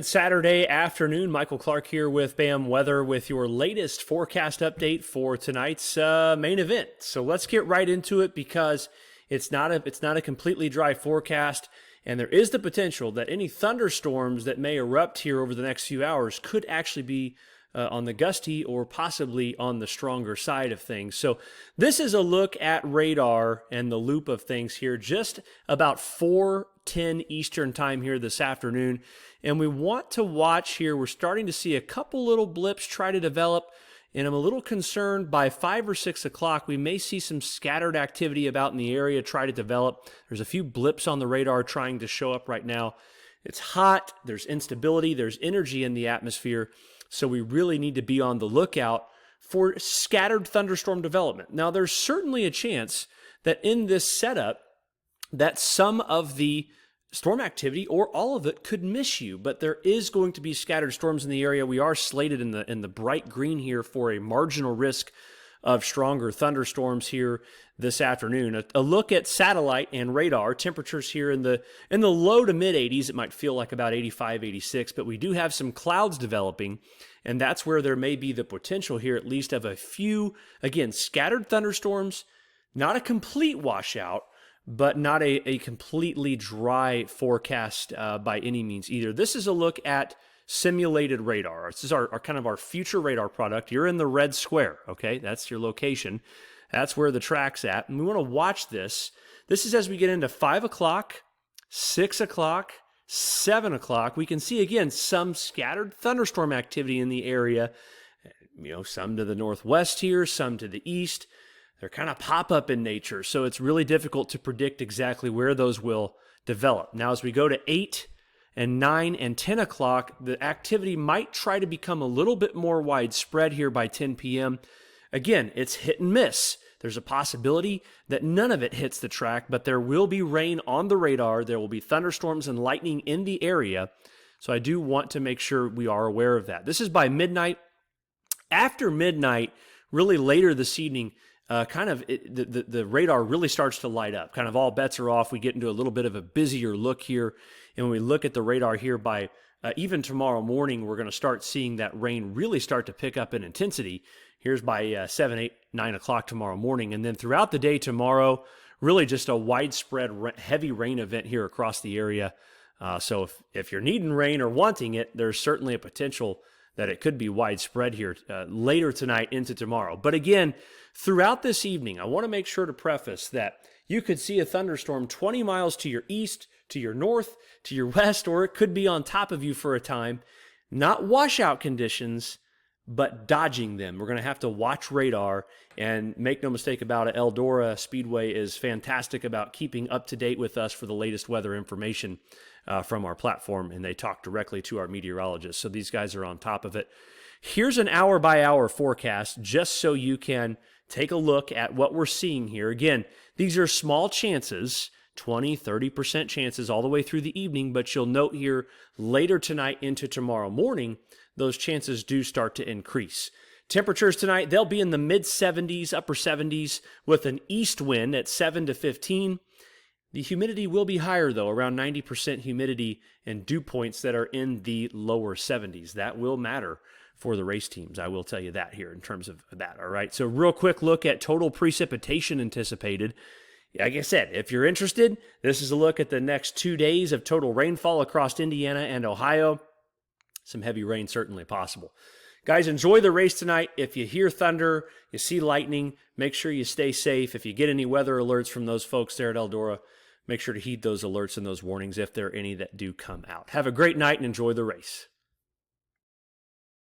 Good Saturday afternoon. Michael Clark here with BAM Weather with your latest forecast update for tonight's main event. So let's get right into it because it's not a completely dry forecast, and there is the potential that any thunderstorms that may erupt here over the next few hours could actually be on the gusty or possibly on the stronger side of things. So this is a look at radar and the loop of things here, just about 4:10 Eastern time here this afternoon. And we want to watch here. We're starting to see a couple little blips try to develop, and I'm a little concerned by 5 or 6 o'clock. We may see some scattered activity about in the area try to develop. There's a few blips on the radar trying to show up right now. It's hot, there's instability, there's energy in the atmosphere. So we really need to be on the lookout for scattered thunderstorm development. Now, there's certainly a chance that in this setup that some of the storm activity or all of it could miss you, but there is going to be scattered storms in the area. We are slated in the bright green here for a marginal risk of stronger thunderstorms here this afternoon. A look at satellite and radar temperatures here in the low to mid 80s. It might feel like about 85, 86, but we do have some clouds developing, and that's where there may be the potential here at least of a few, again, scattered thunderstorms, not a complete washout, but not a completely dry forecast by any means either. This is a look at simulated radar. This is our kind of our future radar product. You're in the red square, okay? That's your location. That's where the track's at. And we want to watch this. This is as we get into 5 o'clock, 6 o'clock, 7 o'clock. We can see, again, some scattered thunderstorm activity in the area. You know, some to the northwest here, some to the east. They're kind of pop-up in nature, so it's really difficult to predict exactly where those will develop. Now, as we go to 8 and 9 and 10 o'clock, the activity might try to become a little bit more widespread here by 10 p.m. Again, it's hit and miss. There's a possibility that none of it hits the track, but there will be rain on the radar. There will be thunderstorms and lightning in the area, so I do want to make sure we are aware of that. This is by midnight. After midnight, really later this evening, the radar really starts to light up. Kind of all bets are off. We get into a little bit of a busier look here. And when we look at the radar here by even tomorrow morning, we're going to start seeing that rain really start to pick up in intensity. Here's by 7, 8, 9 o'clock tomorrow morning. And then throughout the day tomorrow, really just a widespread heavy rain event here across the area. So if you're needing rain or wanting it, there's certainly a potential that it could be widespread here later tonight into tomorrow. But again, throughout this evening, I want to make sure to preface that you could see a thunderstorm 20 miles to your east, to your north, to your west, or it could be on top of you for a time. Not washout conditions, but dodging them. We're going to have to watch radar, and make no mistake about it, Eldora Speedway is fantastic about keeping up to date with us for the latest weather information from our platform, and they talk directly to our meteorologists. So these guys are on top of it. Here's an hour-by-hour forecast just so you can take a look at what we're seeing here. Again, these are small chances, 20, 30% chances all the way through the evening, but you'll note here later tonight into tomorrow morning, those chances do start to increase. Temperatures tonight, they'll be in the mid-70s, upper 70s with an east wind at 7 to 15. The humidity will be higher, though, around 90% humidity and dew points that are in the lower 70s. That will matter for the race teams. I will tell you that here in terms of that, all right? So real quick look at total precipitation anticipated. Like I said, if you're interested, this is a look at the next 2 days of total rainfall across Indiana and Ohio. Some heavy rain certainly possible. Guys, enjoy the race tonight. If you hear thunder, you see lightning, make sure you stay safe. If you get any weather alerts from those folks there at Eldora, make sure to heed those alerts and those warnings if there are any that do come out. Have a great night and enjoy the race.